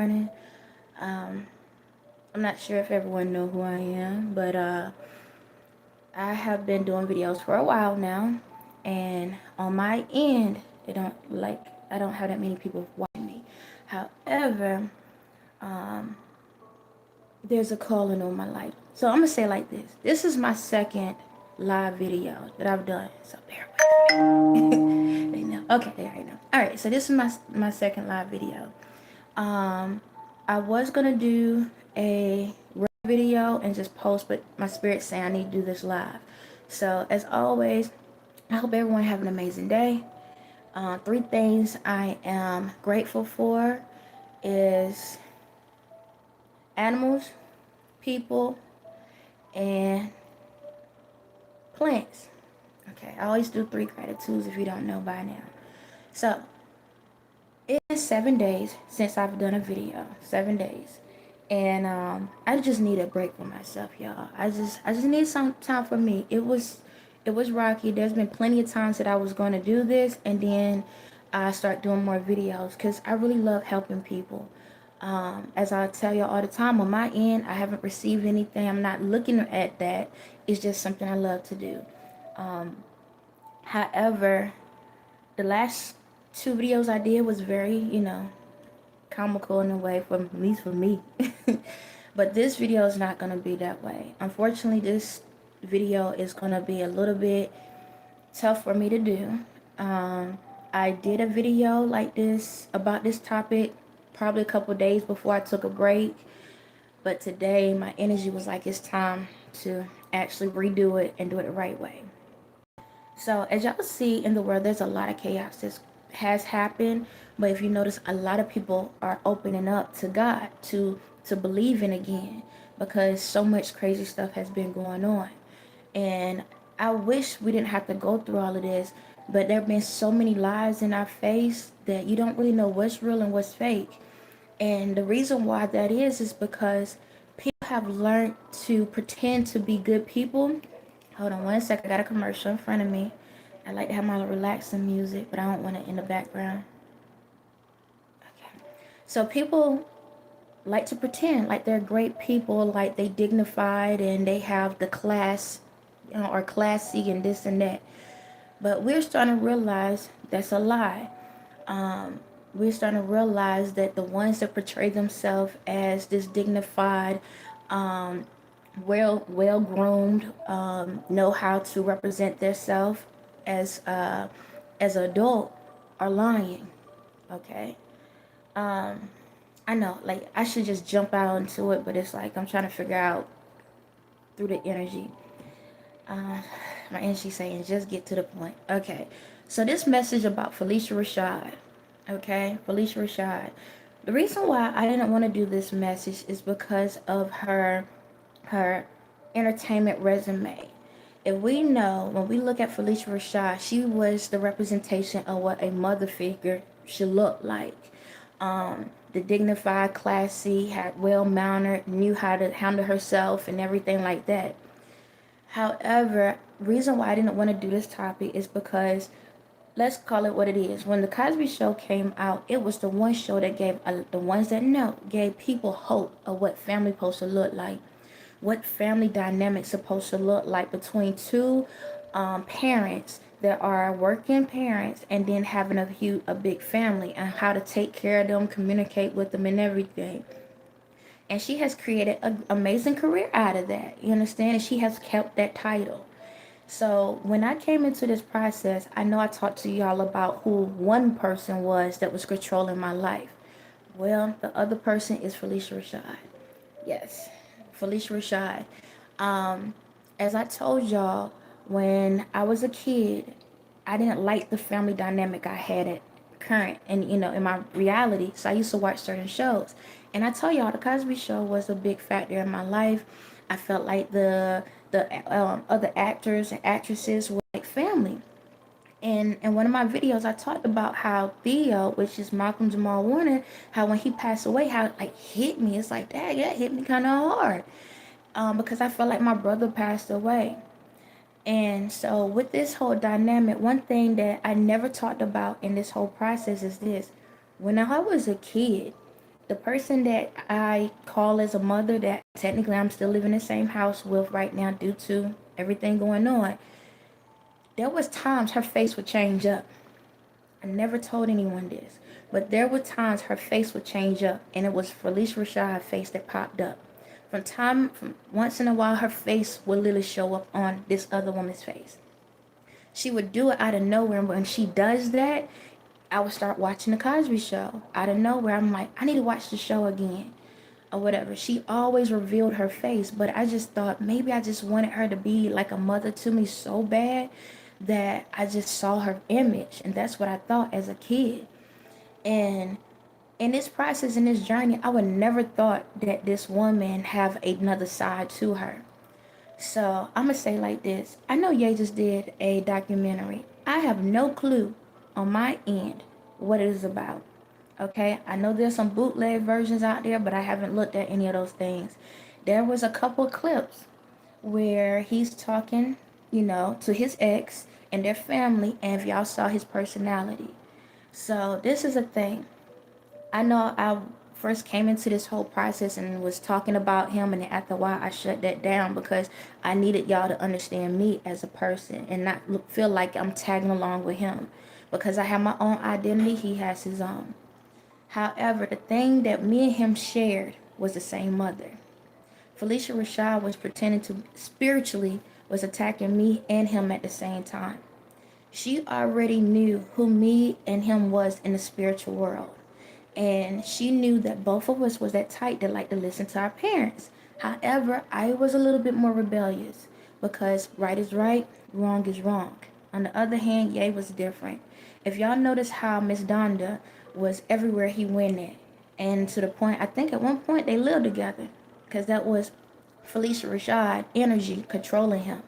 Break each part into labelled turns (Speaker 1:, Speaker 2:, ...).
Speaker 1: morning. I'm not sure if everyone know who I am, but I have been doing videos for a while now, and on my end, I don't have that many people watching me. However, um, there's a calling on my life. So I'm gonna say it like this. This is my second live video that I've done. So bear with me. They know. Okay, they already know. Alright, so this is my second live video. I was gonna do a video and just post, but my spirit's saying I need to do this live. So as always, I hope everyone have an amazing day. Three things I am grateful for is animals, people, and plants. Okay, I always do 3 gratitudes if you don't know by now. So it's been 7 days since I've done a video. 7 days. And I just need a break for myself, y'all. I just need some time for me. It was rocky. There's been plenty of times that I was going to do this, and then I start doing more videos because I really love helping people. As I tell y'all all the time, on my end, I haven't received anything. I'm not looking at that. It's just something I love to do. However, the last 2 videos I did was very, comical in a way, for at least for me. But this video is not going to be that way. Unfortunately, this video is going to be a little bit tough for me to do. I did a video like this about this topic probably a couple days before I took a break, but today my energy was like, it's time to actually redo it and do it the right way. So as y'all see in the world, there's a lot of chaos that has happened, but if you notice, a lot of people are opening up to God, to believe in again, because so much crazy stuff has been going on. And I wish we didn't have to go through all of this, but there have been so many lies in our face that you don't really know what's real and what's fake. And the reason why that is because people have learned to pretend to be good people. Hold on one second, I got a commercial in front of me. I like to have my relaxing music, but I don't want it in the background. Okay. So people like to pretend like they're great people, like they dignified and they have the class, or classy and this and that. But we're starting to realize that's a lie. We're starting to realize that the ones that portray themselves as this dignified, well groomed, know how to represent themselves as an adult are lying. Okay. I know, like, I should just jump out into it, but it's like I'm trying to figure out through the energy. My energy saying just get to the point. Okay, so this message about PHYLICIA RASHAD. Okay, PHYLICIA RASHAD. The reason why I didn't want to do this message is because of her entertainment resume. If we know, when we look at PHYLICIA RASHAD, she was the representation of what a mother figure should look like. The dignified, classy, had well-mannered, knew how to handle herself and everything like that. However, reason why I didn't want to do this topic is because, let's call it what it is. When the Cosby Show came out, it was the one show that gave, the ones that know, gave people hope of what family supposed to look like, what family dynamics supposed to look like between two parents that are working parents, and then having a big family, and how to take care of them, communicate with them, and everything. And she has created an amazing career out of that. You understand? And she has kept that title. So when I came into this process, I know I talked to y'all about who one person was that was controlling my life. Well, the other person is PHYLICIA RASHAD. Yes, PHYLICIA RASHAD. As I told y'all, when I was a kid, I didn't like the family dynamic I had at current and in my reality. So I used to watch certain shows, and I tell y'all, the Cosby Show was a big factor in my life. I felt like the other actors and actresses were like family. And in one of my videos, I talked about how Theo, which is Malcolm Jamal Warner, how when he passed away, how it like hit me. It's like, dang, that hit me kind of hard, because I felt like my brother passed away. And so with this whole dynamic, one thing that I never talked about in this whole process is this. When I was a kid, The person that I call as a mother, that technically I'm still living in the same house with right now due to everything going on, there was times her face would change up. I never told anyone this, but there were times her face would change up, and it was Phylicia Rashad's face that popped up. From once in a while, her face would literally show up on this other woman's face. She would do it out of nowhere, and when she does that, I would start watching the Cosby Show. Out of nowhere, I'm like, I need to watch the show again, or whatever. She always revealed her face, but I just thought maybe I just wanted her to be like a mother to me so bad that I just saw her image, and that's what I thought as a kid. And in this process, in this journey, I would never thought that this woman have another side to her. So I'm gonna say like this: I know Ye just did a documentary. I have no clue on my end what it is about. Okay, I know there's some bootleg versions out there, but I haven't looked at any of those things. There was a couple of clips where he's talking, to his ex and their family, and if y'all saw his personality. So this is a thing. I know I first came into this whole process and was talking about him, and after a while I shut that down because I needed y'all to understand me as a person and not feel like I'm tagging along with him, because I have my own identity, he has his own. However, the thing that me and him shared was the same mother. Phylicia Rashad was pretending to spiritually was attacking me and him at the same time. She already knew who me and him was in the spiritual world. And she knew that both of us was that type that like to listen to our parents. However, I was a little bit more rebellious because right is right, wrong is wrong. On the other hand, Ye was different. If y'all notice how Miss Donda was everywhere he went at, and to the point, I think at one point they lived together, because that was Phylicia Rashad energy controlling him.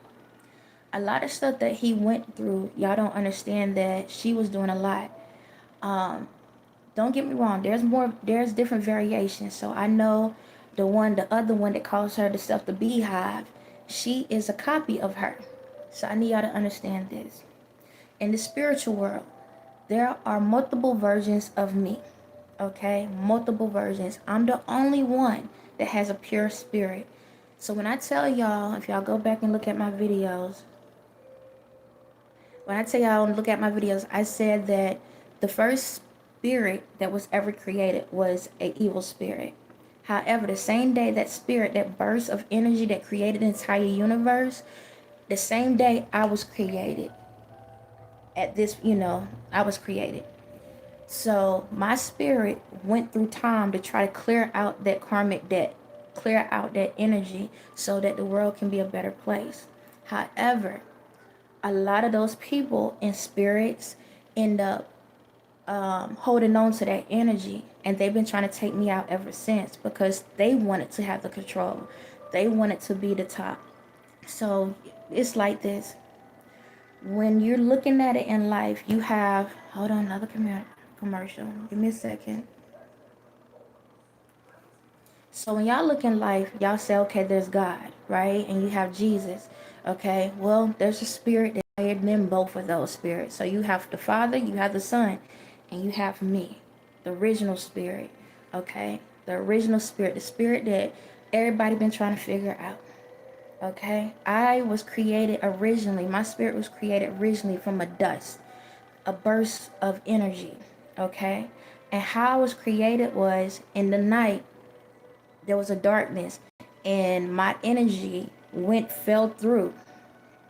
Speaker 1: A lot of stuff that he went through, y'all don't understand that she was doing a lot. Don't get me wrong, there's different variations. So I know the other one that calls her the stuff the beehive, she is a copy of her. So I need y'all to understand this. In the spiritual world, there are multiple versions of me. Okay? Multiple versions. I'm the only one that has a pure spirit. So when I tell y'all, if y'all go back and look at my videos, I said that the first spirit that was ever created was an evil spirit. However, the same day that spirit, that burst of energy that created the entire universe, the same day I was created. I was created. So my spirit went through time to try to clear out that karmic debt, clear out that energy so that the world can be a better place. However, a lot of those people and spirits end up holding on to that energy, and they've been trying to take me out ever since because they wanted to have the control. They wanted to be the top. So it's like this. When you're looking at it in life, you have, hold on, another commercial. Give me a second. So when y'all look in life, y'all say, okay, there's God, right? And you have Jesus, okay? Well, there's a spirit that higher than both of those spirits. So you have the Father, you have the Son, and you have me, the original spirit, okay? The original spirit, the spirit that everybody been trying to figure out, okay? I was created originally, my spirit was created originally from a dust, a burst of energy, okay? And how I was created was in the night, there was a darkness, and my energy fell through.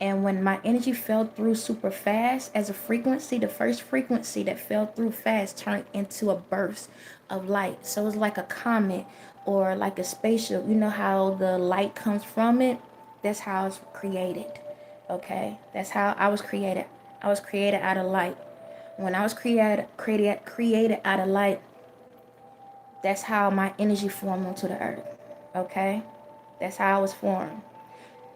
Speaker 1: And when my energy fell through super fast as a frequency, the first frequency that fell through fast turned into a burst of light. So it's like a comet or like a spaceship. You know how the light comes from it? That's how I was created. Okay? That's how I was created. I was created out of light. When I was created out of light, that's how my energy formed onto the earth. Okay? That's how I was formed.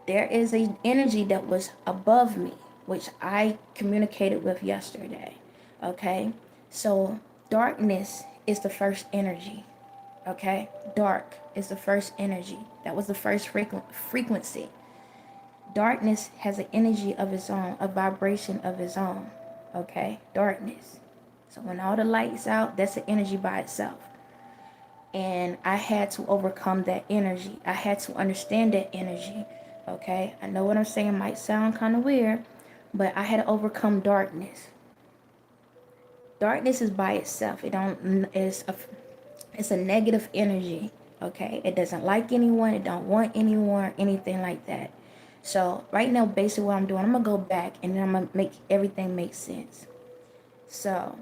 Speaker 1: There is an energy that was above me, which I communicated with yesterday. Okay? So darkness is the first energy. Okay? Dark is the first energy. That was the first frequency. Darkness has an energy of its own, a vibration of its own. Okay? Darkness. So when all the lights out, that's an energy by itself. And I had to overcome that energy. I had to understand that energy. Okay, I know what I'm saying might sound kind of weird, but I had to overcome darkness. Darkness is by itself. It's a negative energy. Okay, it doesn't like anyone. It don't want anyone, anything like that. So right now, basically what I'm doing, I'm gonna go back and then I'm gonna make everything make sense. So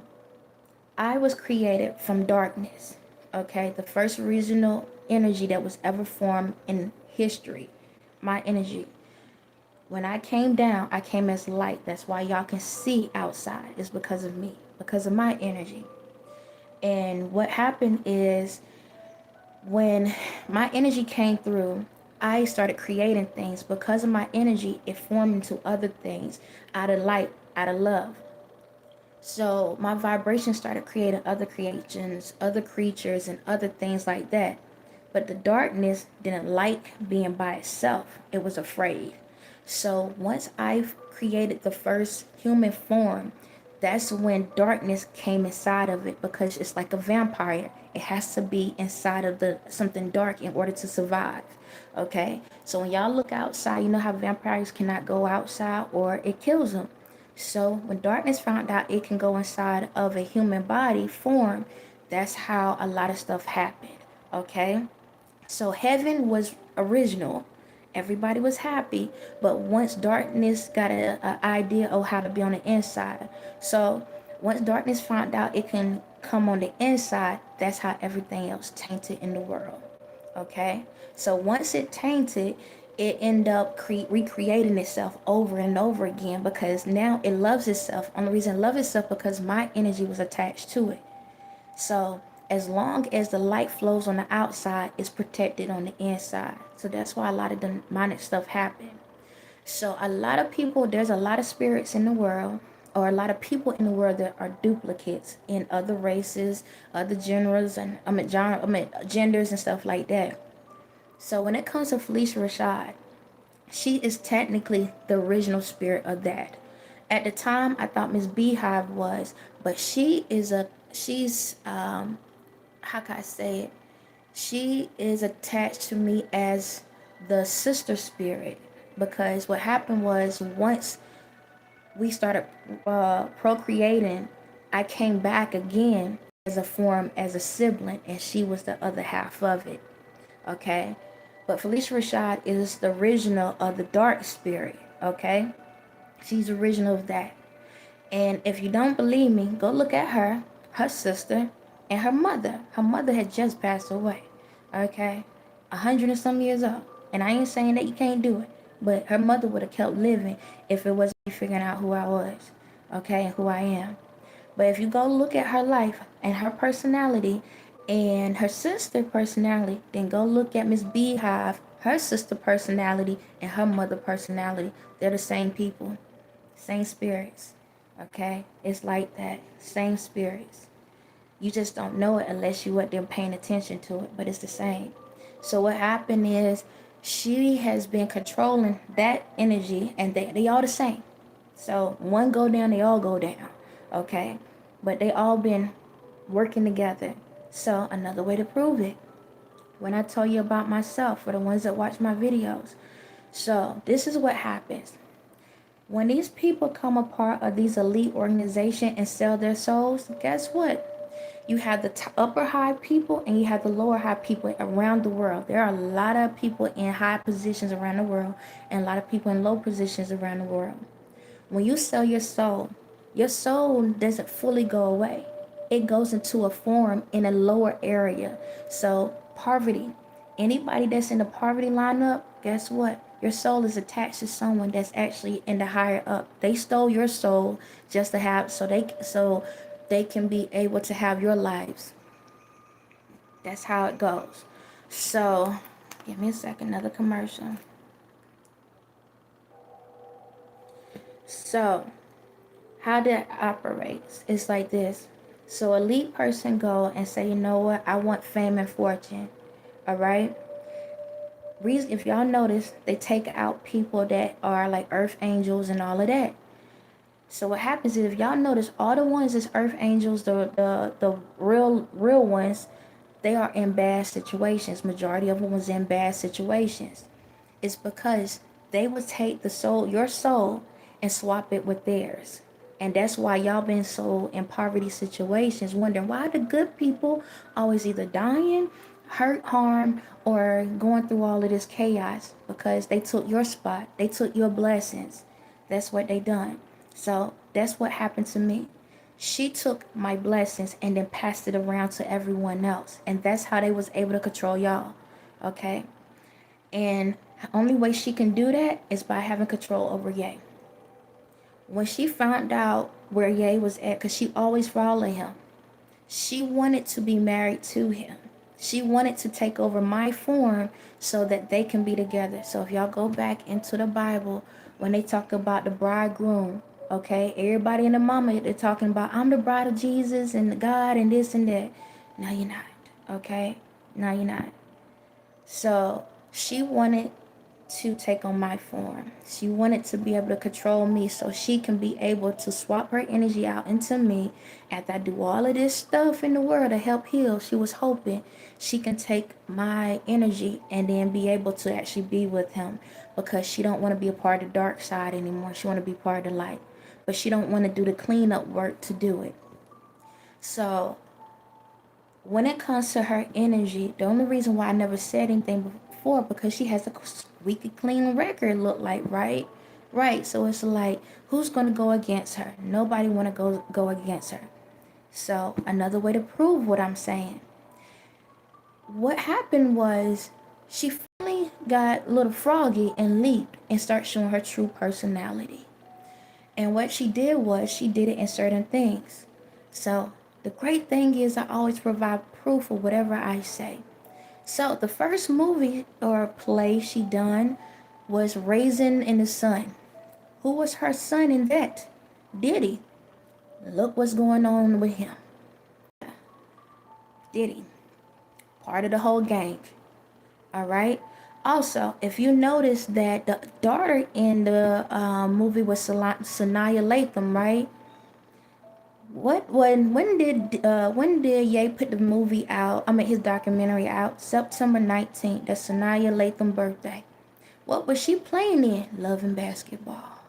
Speaker 1: I was created from darkness. Okay, the first original energy that was ever formed in history. My energy. When I came down, I came as light. That's why y'all can see outside. It's because of me, because of my energy. And what happened is when my energy came through, I started creating things. Because of my energy, it formed into other things out of light, out of love. So my vibration started creating other creations, other creatures, and other things like that. But the darkness didn't like being by itself. It was afraid. So once I created the first human form, that's when darkness came inside of it, because it's like a vampire. It has to be inside of the something dark in order to survive. Okay? So when y'all look outside, you know how vampires cannot go outside or it kills them. So when darkness found out it can go inside of a human body form, that's how a lot of stuff happened. Okay? So heaven was original. Everybody was happy, but once darkness got a idea of how to be on the inside. So once darkness found out it can come on the inside, that's how everything else tainted in the world. Okay? So once it tainted, it ended up recreating itself over and over again, because now it loves itself. Only reason it loves itself because my energy was attached to it. So as long as the light flows on the outside, it's protected on the inside. So that's why a lot of demonic stuff happened. So a lot of people, there's a lot of spirits in the world, or a lot of people in the world that are duplicates in other races, other genres, and genders and stuff like that. So when it comes to PHYLICIA RASHAD, she is technically the original spirit of that. At the time, I thought Miss Beehive was, but she's how can I say it? She is attached to me as the sister spirit, because what happened was once we started procreating, I came back again as a form as a sibling, and she was the other half of it. Okay, but PHYLICIA RASHAD is the original of the dark spirit. Okay, she's original of that. And if you don't believe me, go look at her sister, and her mother. Her mother had just passed away. Okay? 100 and some years old. And I ain't saying that you can't do it. But her mother would have kept living if it wasn't me figuring out who I was. Okay? And who I am. But if you go look at her life and her personality and her sister personality, then go look at Miss Beehive, her sister personality, and her mother personality. They're the same people. Same spirits. Okay? It's like that. Same spirits. You just don't know it unless you want them paying attention to it, but it's the same. So what happened is she has been controlling that energy, and they all the same. So one go down, they all go down. Okay? But they all been working together. So another way to prove it, when I tell you about myself, for the ones that watch my videos. So this is what happens. When these people come a part of these elite organizations and sell their souls, guess what? You have the upper high people and you have the lower high people around the world. There are a lot of people in high positions around the world and a lot of people in low positions around the world. When you sell your soul doesn't fully go away. It goes into a form in a lower area. So poverty, anybody that's in the poverty lineup, guess what? Your soul is attached to someone that's actually in the higher up. They stole your soul just to have so they can be able to have your lives. That's how it goes. So give me a second, another commercial. So how that operates is like this. So elite person go and say, you know what, I want fame and fortune. All right. Reason, if y'all notice, they take out people that are like earth angels and all of that. So what happens is, if y'all notice, all the ones that's earth angels, the real ones, they are in bad situations. Majority of them was in bad situations. It's because they would take the soul, your soul, and swap it with theirs. And that's why y'all been so in poverty situations, wondering why the good people always either dying, hurt, harm, or going through all of this chaos, because they took your spot. They took your blessings. That's what they done. So that's what happened to me. She took my blessings and then passed it around to everyone else. And that's how they was able to control y'all. Okay? And the only way she can do that is by having control over Ye. When she found out where Ye was at, because she always followed him, she wanted to be married to him. She wanted to take over my form so that they can be together. So if y'all go back into the Bible, when they talk about the bridegroom, okay, everybody in the mama, they're talking about, I'm the bride of Jesus and God and this and that. No, you're not, okay? No, you're not. So she wanted to take on my form. She wanted to be able to control me so she can be able to swap her energy out into me. After I do all of this stuff in the world to help heal, she was hoping she can take my energy and then be able to actually be with him, because she don't want to be a part of the dark side anymore. She want to be part of the light, but she don't want to do the cleanup work to do it. So when it comes to her energy, the only reason why I never said anything before, because she has a squeaky clean record, look like, right? Right. So it's like, who's going to go against her? Nobody want to go against her. So another way to prove what I'm saying. What happened was she finally got a little froggy and leaped and started showing her true personality. And what she did was she did it in certain things. So the great thing is I always provide proof of whatever I say. So the first movie or play she done was Raisin in the Sun. Who was her son in that? Diddy. Look what's going on with him. Diddy. Part of the whole gang. Alright? Also, if you notice that the daughter in the movie was Sanaya Latham, right? When did Ye put the movie out? I mean his documentary out? September 19th. That's Sanaya Latham's birthday. What was she playing in? Love and Basketball.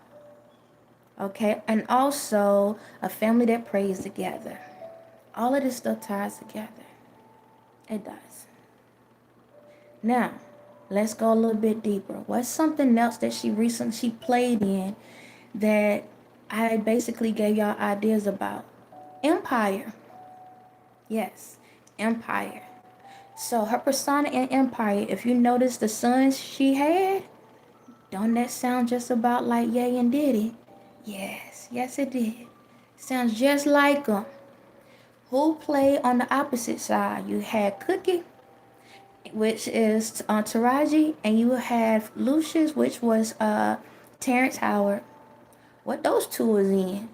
Speaker 1: Okay, and also A Family That Prays Together. All of this stuff ties together. It does. Now, let's go a little bit deeper. What's something else that she recently played in that I basically gave y'all ideas about? Empire. Yes, Empire. So her persona in Empire, if you notice the sons she had, don't that sound just about like Ye and Diddy? Yes it did. Sounds just like them. Who played on the opposite side? You had Cookie, which is Taraji, and you have Lucius, which was Terrence Howard. What those two was in?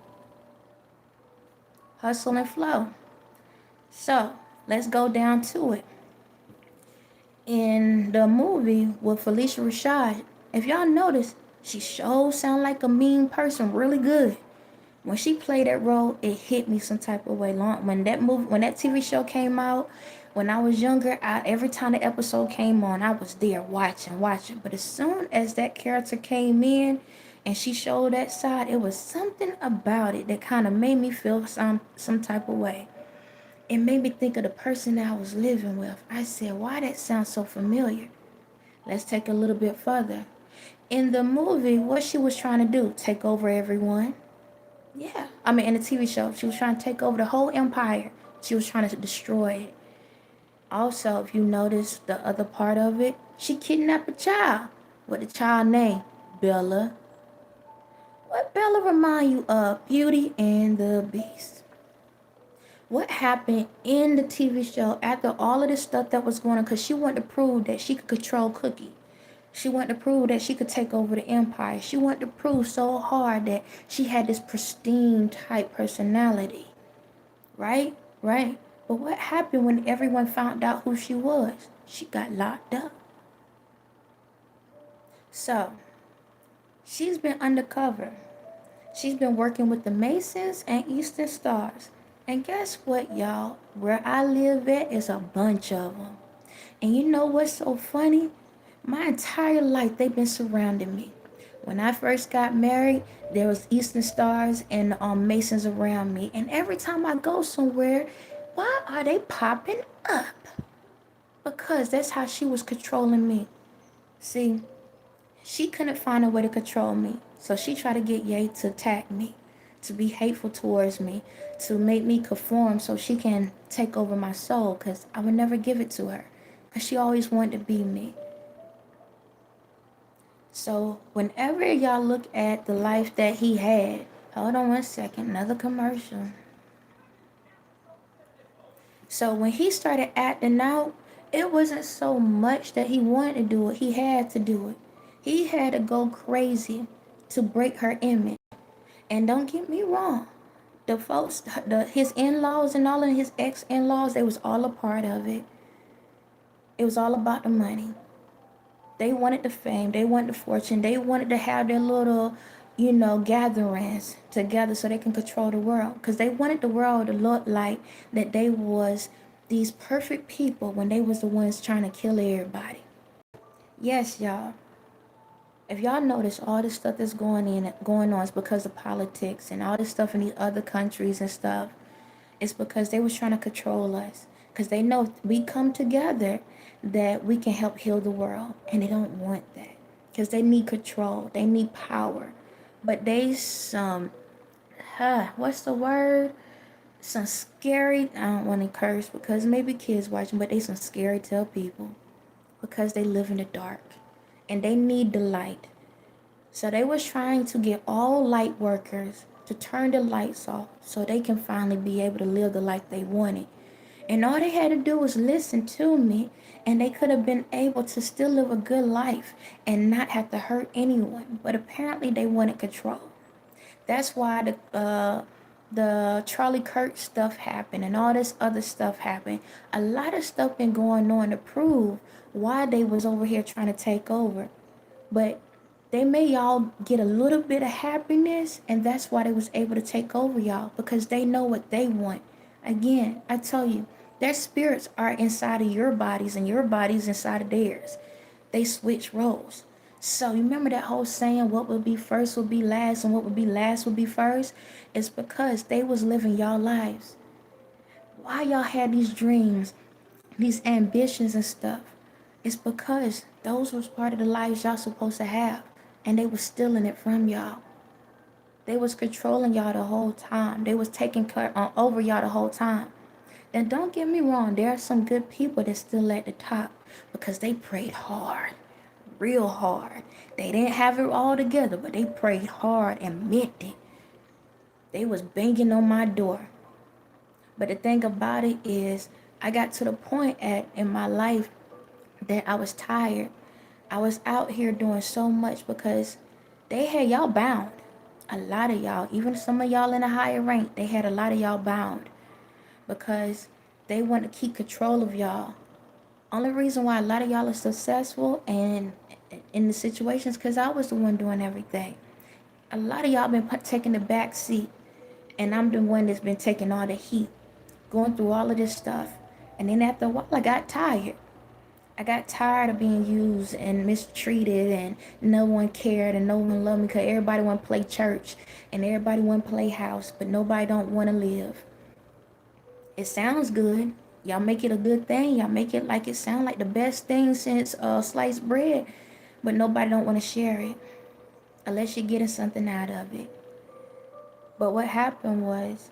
Speaker 1: Hustle and Flow. So let's go down to it. In the movie with PHYLICIA Rashad, if y'all notice, she sure sound like a mean person really good. When she played that role, it hit me some type of way. When that TV show came out, when I was younger, every time the episode came on, I was there watching. But as soon as that character came in and she showed that side, it was something about it that kind of made me feel some type of way. It made me think of the person that I was living with. I said, why that sounds so familiar? Let's take a little bit further. In the movie, what she was trying to do? Take over everyone. Yeah. I mean, in the TV show, she was trying to take over the whole empire. She was trying to destroy it. Also, if you notice the other part of it, she kidnapped a child. What the child name? Bella. What Bella remind you of? Beauty and the Beast. What happened in the TV show after all of this stuff that was going on? Because she wanted to prove that she could control Cookie. She wanted to prove that she could take over the empire. She wanted to prove so hard that she had this pristine type personality. Right? Right. But what happened when everyone found out who she was? She got locked up. So, she's been undercover. She's been working with the Masons and Eastern Stars. And guess what, y'all? Where I live at is a bunch of them. And you know what's so funny? My entire life they've been surrounding me. When I first got married, there was Eastern Stars and Masons around me. And every time I go somewhere, why are they popping up? Because that's how she was controlling me. See, she couldn't find a way to control me. So she tried to get Ye to attack me, to be hateful towards me, to make me conform so she can take over my soul, because I would never give it to her. Because she always wanted to be me. So whenever y'all look at the life that he had, hold on one second, another commercial. So when he started acting out, it wasn't so much that he wanted to do it, he had to do it. He had to go crazy to break her image. And don't get me wrong, the folks, his in-laws and all of his ex-in-laws, they was all a part of it. It was all about the money. They wanted the fame, they wanted the fortune, they wanted to have their little, gatherings together so they can control the world. Because they wanted the world to look like that they was these perfect people when they was the ones trying to kill everybody. Yes, y'all. If y'all notice all this stuff that's going on is because of politics and all this stuff in these other countries and stuff. It's because they was trying to control us. Because they know if we come together that we can help heal the world. And they don't want that. Because they need control. They need power. But they what's the word? Some scary, I don't want to curse because maybe kids watching, but they some scary tell people. Because they live in the dark. And they need the light. So they was trying to get all light workers to turn the lights off so they can finally be able to live the life they wanted. And all they had to do was listen to me, and they could have been able to still live a good life and not have to hurt anyone. But apparently they wanted control. That's why the Charlie Kirk stuff happened and all this other stuff happened. A lot of stuff been going on to prove why they was over here trying to take over. But they made y'all get a little bit of happiness, and that's why they was able to take over y'all, because they know what they want. Again, I tell you, their spirits are inside of your bodies and your bodies inside of theirs. They switch roles. So you remember that whole saying, what would be first would be last and what would be last would be first? It's because they was living y'all lives. Why y'all had these dreams, these ambitions and stuff? It's because those was part of the lives y'all supposed to have. And they was stealing it from y'all. They was controlling y'all the whole time. They was taking care over y'all the whole time. And don't get me wrong, there are some good people that's still at the top because they prayed hard, real hard. They didn't have it all together, but they prayed hard and meant it. They was banging on my door. But the thing about it is, I got to the point in my life that I was tired. I was out here doing so much because they had y'all bound. A lot of y'all, even some of y'all in a higher rank, they had a lot of y'all bound because they want to keep control of y'all. Only reason why a lot of y'all are successful and in the situations because I was the one doing everything. A lot of y'all been taking the back seat, and I'm the one that's been taking all the heat, going through all of this stuff. And then after a while, I got tired. I got tired of being used and mistreated, and no one cared and no one loved me because everybody want to play church and everybody want to play house, but nobody don't want to live. It sounds good. Y'all make it a good thing. Y'all make it like it sound like the best thing since sliced bread, but nobody don't want to share it unless you're getting something out of it. But what happened was,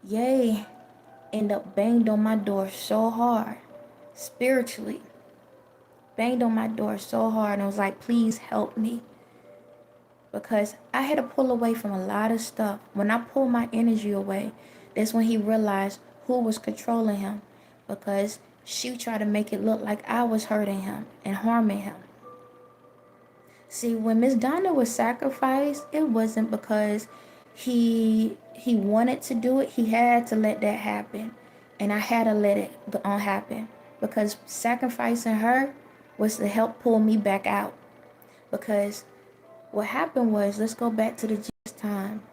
Speaker 1: Ye ended up banged on my door so hard, spiritually. Banged on my door so hard and was like, please help me. Because I had to pull away from a lot of stuff. When I pulled my energy away, that's when he realized who was controlling him. Because she tried to make it look like I was hurting him and harming him. See, when Miss Donna was sacrificed, it wasn't because he wanted to do it. He had to let that happen. And I had to let it happen. Because sacrificing her was to help pull me back out. Because what happened was, let's go back to the just time.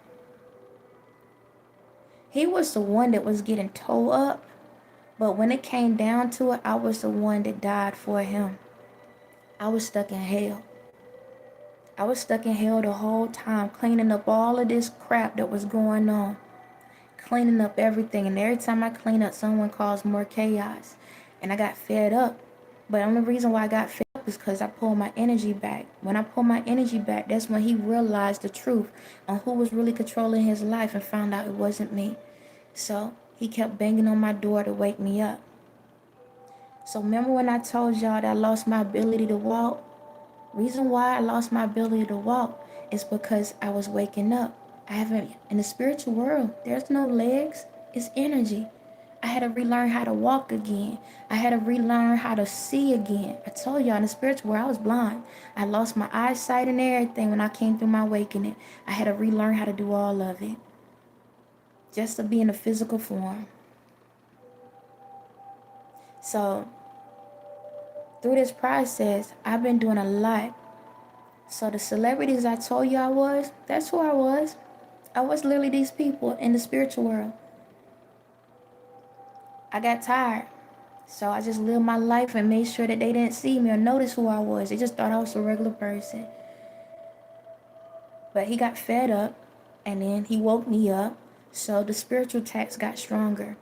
Speaker 1: He was the one that was getting towed up, but when it came down to it, I was the one that died for him. I was stuck in hell. I was stuck in hell the whole time, cleaning up all of this crap that was going on. Cleaning up everything, and every time I clean up, someone caused more chaos. And I got fed up. But the only reason why I got fed up is because I pulled my energy back. When I pulled my energy back, that's when he realized the truth on who was really controlling his life and found out it wasn't me. So he kept banging on my door to wake me up. So remember when I told y'all that I lost my ability to walk? Reason why I lost my ability to walk is because I was waking up. I haven't, in the spiritual world, there's no legs, it's energy. I had to relearn how to walk again. I had to relearn how to see again. I told y'all in the spiritual world I was blind. I lost my eyesight and everything when I came through my awakening. I had to relearn how to do all of it. Just to be in a physical form. So, through this process, I've been doing a lot. So the celebrities I told you I was, that's who I was. I was literally these people in the spiritual world. I got tired. So I just lived my life and made sure that they didn't see me or notice who I was. They just thought I was a regular person. But he got fed up and then he woke me up. So the spiritual attacks got stronger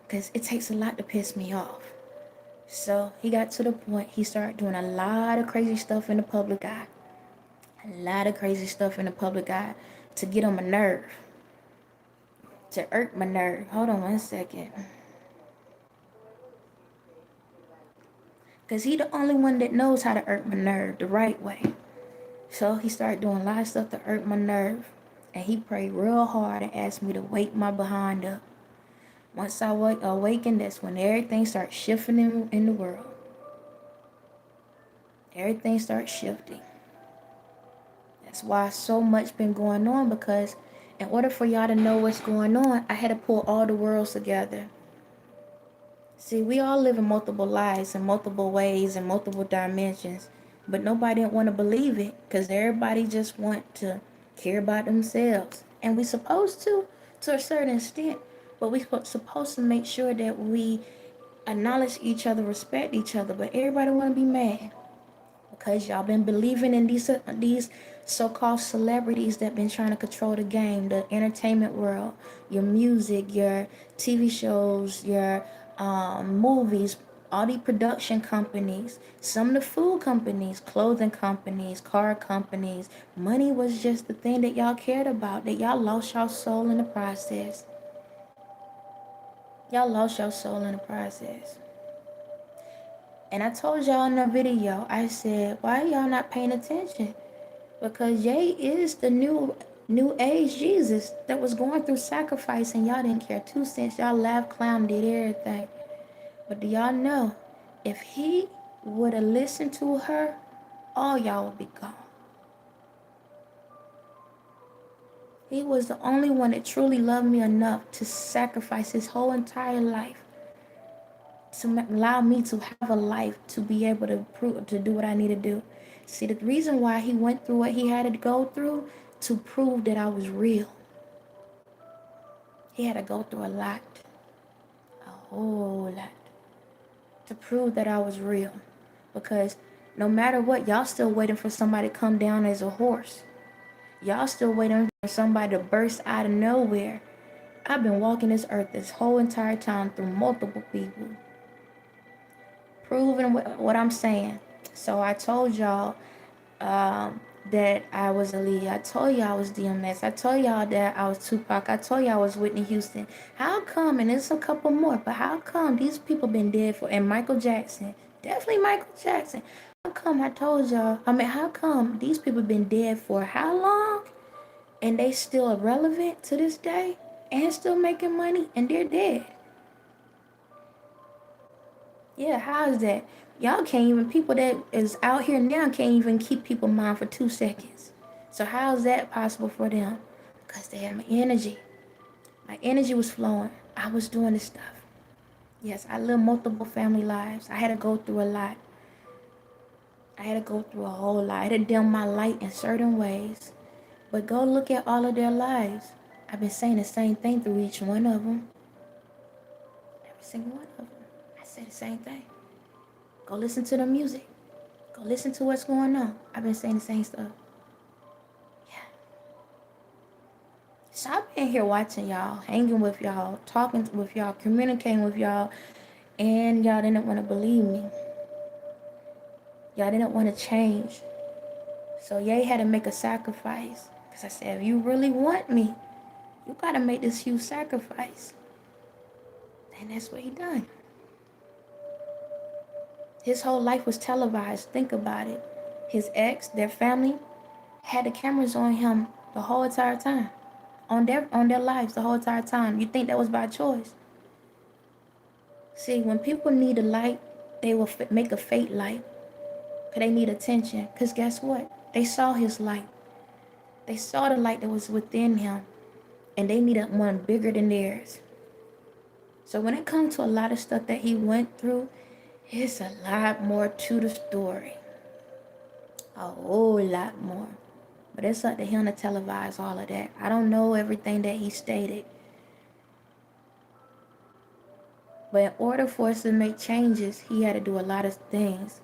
Speaker 1: because it takes a lot to piss me off. So he got to the point he started doing a lot of crazy stuff in the public eye. A lot of crazy stuff in the public eye to get on my nerve. To irk my nerve. Hold on one second. Because he the only one that knows how to irk my nerve the right way. So he started doing a lot of stuff to irk my nerve. And he prayed real hard and asked me to wake my behind up. Once I awakened, that's when everything started shifting in the world. Everything started shifting. That's why so much been going on, because in order for y'all to know what's going on, I had to pull all the worlds together. See, we all live in multiple lives in multiple ways and multiple dimensions, but nobody didn't want to believe it because everybody just want to care about themselves. And we supposed to a certain extent, but we supposed to make sure that we acknowledge each other, respect each other, but everybody want to be mad. Because y'all been believing in these so-called celebrities that been trying to control the game, the entertainment world, your music, your TV shows, your movies, all the production companies, some of the food companies, clothing companies, car companies. Money was just the thing that y'all cared about, that y'all lost your soul in the process. Y'all lost your soul in the process. And I told y'all in the video, I said, why y'all not paying attention? Because Ye is the new age Jesus that was going through sacrifice, and y'all didn't care 2 cents. Y'all laughed, clown, did everything. But do y'all know, if he would have listened to her, all y'all would be gone. He was the only one that truly loved me enough to sacrifice his whole entire life to allow me to have a life to be able to do what I need to do. See, the reason why he went through what he had to go through, to prove that I was real. He had to go through a lot, a whole lot, to prove that I was real. Because no matter what, y'all still waiting for somebody to come down as a horse. Y'all still waiting for somebody to burst out of nowhere. I've been walking this earth this whole entire time through multiple people, proving what I'm saying. So I told y'all that I was Aaliyah. I told y'all I was DMX. I told y'all that I was Tupac. I told y'all I was Whitney Houston. How come, and there's a couple more, but how come these people been dead for, and Michael Jackson, definitely Michael Jackson. How come I told y'all, how come these people been dead for how long, and they still relevant to this day, and still making money, and they're dead? Yeah, how is that? Y'all can't even, people that is out here now can't even keep people mind for 2 seconds. So how is that possible for them? Because they had my energy. My energy was flowing. I was doing this stuff. Yes, I lived multiple family lives. I had to go through a lot. I had to go through a whole lot. I had to dim my light in certain ways. But go look at all of their lives. I've been saying the same thing through each one of them. Every single one of them. I say the same thing. Go listen to the music. Go listen to what's going on. I've been saying the same stuff. Yeah. So I've been here watching y'all, hanging with y'all, talking with y'all, communicating with y'all, and y'all didn't want to believe me. Y'all didn't want to change. So Ye had to make a sacrifice. Because I said, if you really want me, you got to make this huge sacrifice. And that's what he done. His whole life was televised. Think about it. His ex, their family, had the cameras on him the whole entire time. On their lives the whole entire time. You think that was by choice? See, when people need a light, they will make a fake light. Because they need attention. Because guess what? They saw his light. They saw the light that was within him. And they needed one bigger than theirs. So when it comes to a lot of stuff that he went through, it's a lot more to the story. A whole lot more. But it's up to him to televise all of that. I don't know everything that he stated. But in order for us to make changes, he had to do a lot of things.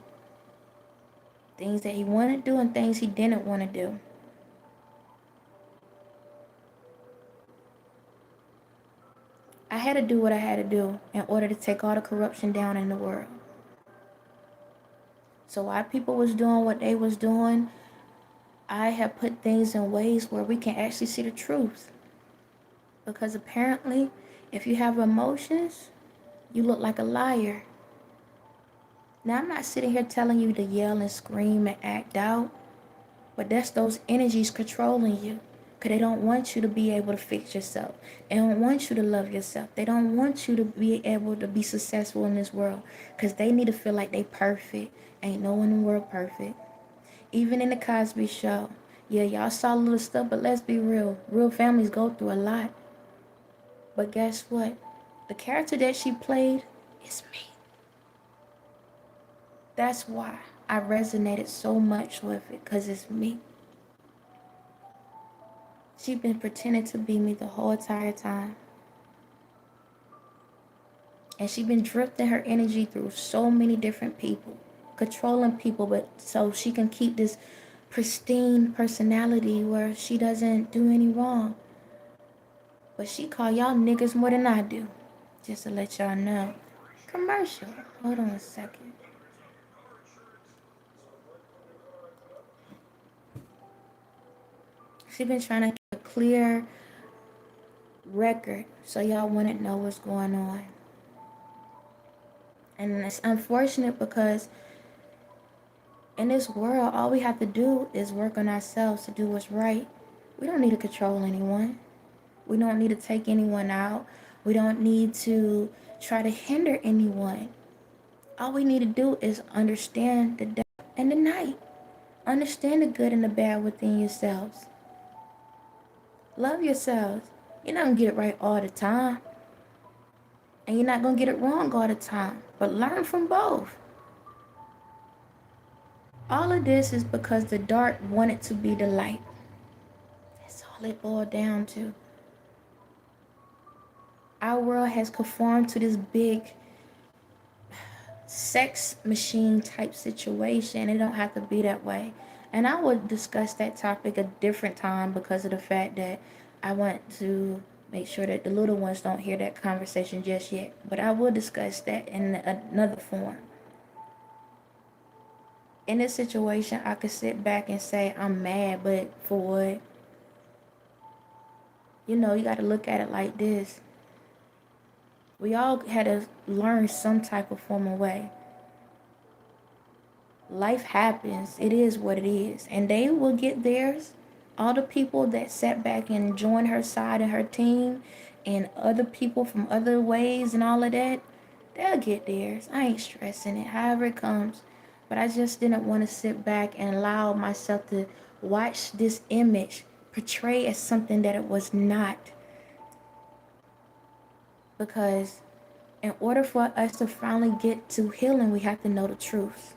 Speaker 1: Things that he wanted to do and things he didn't want to do. I had to do what I had to do in order to take all the corruption down in the world. So while people was doing what they was doing, I have put things in ways where we can actually see the truth. Because apparently, if you have emotions, you look like a liar. Now, I'm not sitting here telling you to yell and scream and act out, but that's those energies controlling you. Because they don't want you to be able to fix yourself. They don't want you to love yourself. They don't want you to be able to be successful in this world. Because they need to feel like they perfect. Ain't no one in the world perfect. Even in the Cosby Show. Yeah, y'all saw a little stuff, but let's be real. Real families go through a lot. But guess what? The character that she played is me. That's why I resonated so much with it, because it's me. She's been pretending to be me the whole entire time. And she's been drifting her energy through so many different people. Controlling people, but so she can keep this pristine personality where she doesn't do any wrong. But she call y'all niggas more than I do. Just to let y'all know. Commercial. Hold on a second. She been trying to keep a clear record so y'all wouldn't know what's going on. And it's unfortunate because in this world, all we have to do is work on ourselves to do what's right. We don't need to control anyone. We don't need to take anyone out. We don't need to try to hinder anyone. All we need to do is understand the day and the night. Understand the good and the bad within yourselves. Love yourselves. You're not going to get it right all the time. And you're not going to get it wrong all the time. But learn from both. All of this is because the dark wanted to be the light. That's all it boiled down to. Our world has conformed to this big sex machine type situation. It don't have to be that way. And I would discuss that topic a different time because of the fact that I want to make sure that the little ones don't hear that conversation just yet. But I will discuss that in another form. In this situation, I could sit back and say I'm mad, but for what? You know, you got to look at it like this. We all had to learn some type of form of way. Life happens. It is what it is. And they will get theirs. All the people that sat back and joined her side and her team and other people from other ways and all of that, they'll get theirs. I ain't stressing it. However it comes. But I just didn't want to sit back and allow myself to watch this image portrayed as something that it was not. Because in order for us to finally get to healing, we have to know the truth.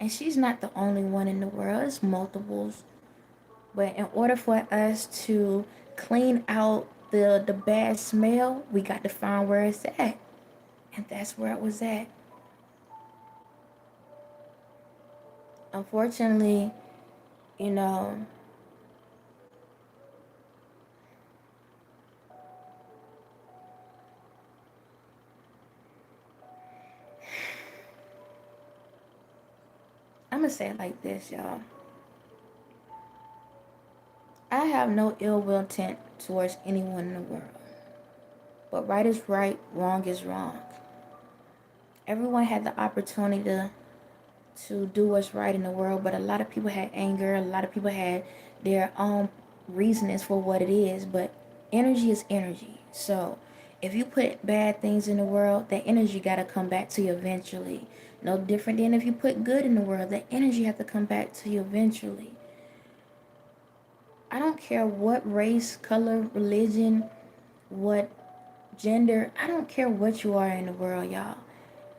Speaker 1: And she's not the only one in the world. It's multiples. But in order for us to clean out the bad smell, we got to find where it's at. And that's where it was at. Unfortunately, you know, I'm gonna say it like this, y'all. I have no ill will intent towards anyone in the world. But right is right, wrong is wrong. Everyone had the opportunity to do what's right in the world, but a lot of people had anger, a lot of people had their own reasonings for what it is, but energy is energy. So if you put bad things in the world, that energy got to come back to you eventually. No different than if you put good in the world, that energy have to come back to you eventually. I don't care what race, color, religion, what gender, I don't care what you are in the world, y'all.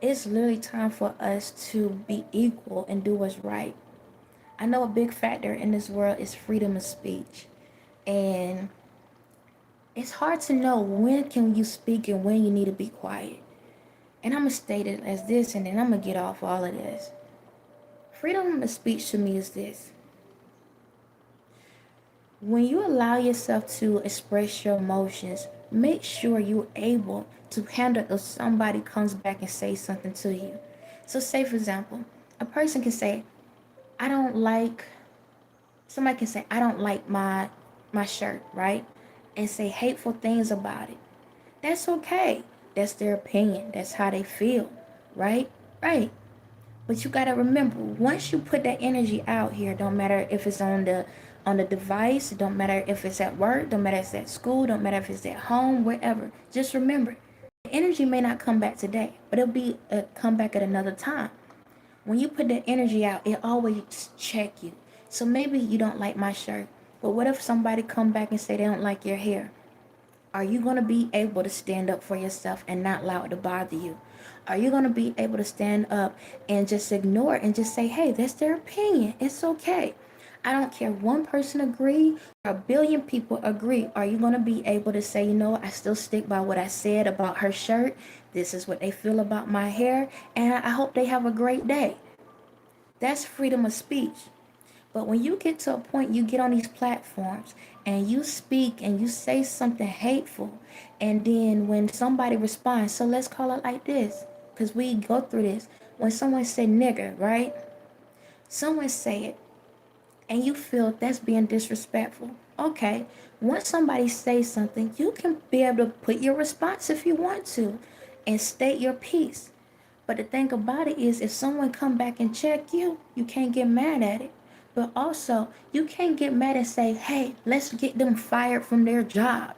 Speaker 1: It's literally time for us to be equal and do what's right. I know a big factor in this world is freedom of speech. And it's hard to know when can you speak and when you need to be quiet. And I'm going to state it as this, and then I'm going to get off all of this. Freedom of speech to me is this. When you allow yourself to express your emotions, make sure you're able to handle if somebody comes back and says something to you. So say, for example, a person can say, I don't like, somebody can say, I don't like my shirt, right? And say hateful things about it. That's okay. That's their opinion. That's how they feel, right? Right. But you gotta remember, once you put that energy out here, don't matter if it's on the device, don't matter if it's at work, don't matter if it's at school, don't matter if it's at home, wherever. Just remember, the energy may not come back today, but it'll be come back at another time. When you put that energy out, it always check you. So maybe you don't like my shirt, but what if somebody come back and say they don't like your hair? Are you going to be able to stand up for yourself and not allow it to bother you? Are you going to be able to stand up and just ignore it and just say, hey, that's their opinion. It's okay. I don't care one person agree or a billion people agree. Are you going to be able to say, you know, I still stick by what I said about her shirt. This is what they feel about my hair. And I hope they have a great day. That's freedom of speech. But when you get to a point, you get on these platforms and you speak and you say something hateful, and then when somebody responds, so let's call it like this, because we go through this. When someone say nigger, right? Someone say it, and you feel that's being disrespectful. Okay, once somebody says something, you can be able to put your response if you want to, and state your piece. But the thing about it is, if someone come back and check you, you can't get mad at it. But also, you can't get mad and say, hey, let's get them fired from their job.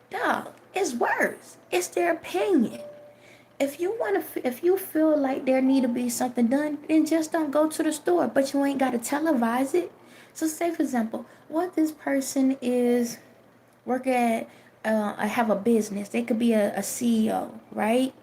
Speaker 1: Dog, it's worse. It's their opinion. If you feel like there need to be something done, then just don't go to the store. But you ain't got to televise it. So say, for example, what this person is work at, have a business. They could be a CEO, right?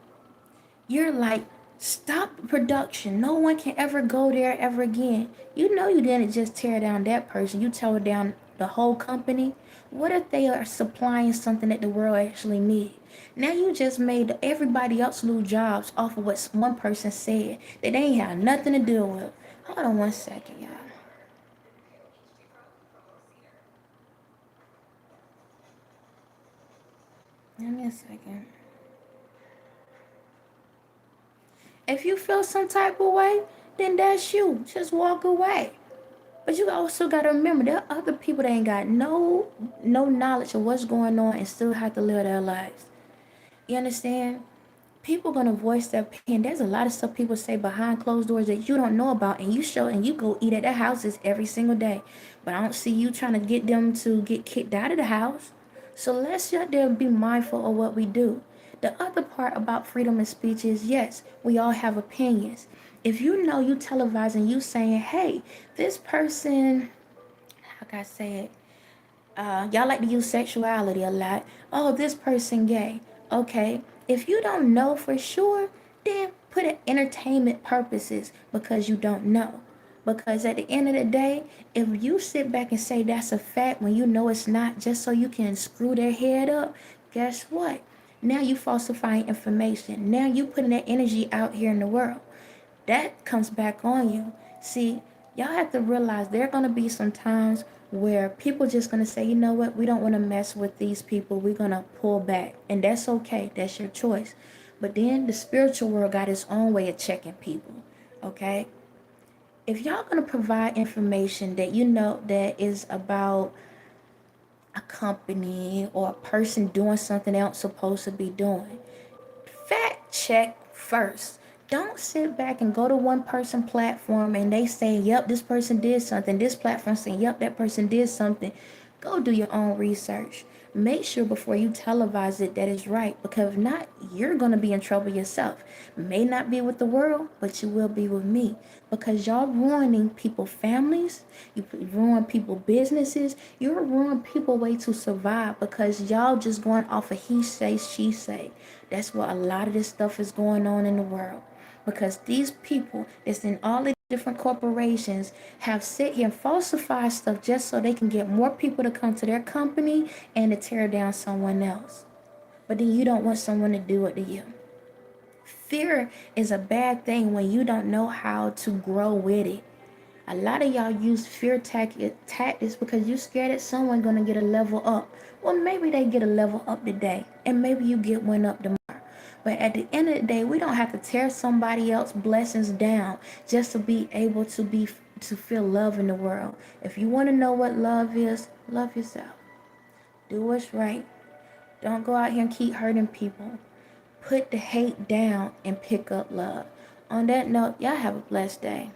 Speaker 1: You're like, stop production. No one can ever go there ever again. You know you didn't just tear down that person. You tore down the whole company. What if they are supplying something that the world actually needs? Now you just made everybody else lose jobs off of what one person said that they ain't have nothing to do with. Hold on one second, y'all. Give me a second. If you feel some type of way, then that's you. Just walk away. But you also gotta remember there are other people that ain't got no knowledge of what's going on and still have to live their lives. You understand? People gonna voice their opinion. There's a lot of stuff people say behind closed doors that you don't know about, and you go eat at their houses every single day. But I don't see you trying to get them to get kicked out of the house. So let's sit there and be mindful of what we do. The other part about freedom of speech is, yes, we all have opinions. If you know you televising, you saying, hey, this person, how can I say it? Y'all like to use sexuality a lot. Oh, this person gay. Okay. If you don't know for sure, then put it entertainment purposes because you don't know. Because at the end of the day, if you sit back and say that's a fact when you know it's not, just so you can screw their head up, guess what? Now you falsifying information. Now you putting that energy out here in the world. That comes back on you. See, y'all have to realize there are going to be some times where people just going to say, you know what, we don't want to mess with these people. We're going to pull back. And that's okay. That's your choice. But then the spiritual world got its own way of checking people. Okay? If y'all going to provide information that you know that is about a company or a person doing something else supposed to be doing, fact check first. Don't sit back and go to one person platform and they say, yep, this person did something. This platform saying, yep, that person did something. Go do your own research. Make sure before you televise it that it's right, because if not, you're going to be in trouble yourself. May not be with the world, but you will be with me, because y'all ruining people's families, you ruin people's businesses, you're ruining people way to survive because y'all just going off of he say, she say. That's what a lot of this stuff is going on in the world, because these people that's in all the different corporations have sit here and falsify stuff just so they can get more people to come to their company and to tear down someone else. But then you don't want someone to do it to you. Fear is a bad thing when you don't know how to grow with it. A lot of y'all use fear tactics because you're scared that someone's gonna get a level up. Well, maybe they get a level up today, and maybe you get one up tomorrow. But at the end of the day, we don't have to tear somebody else's blessings down just to be able to feel love in the world. If you want to know what love is, love yourself. Do what's right. Don't go out here and keep hurting people. Put the hate down and pick up love. On that note, y'all have a blessed day.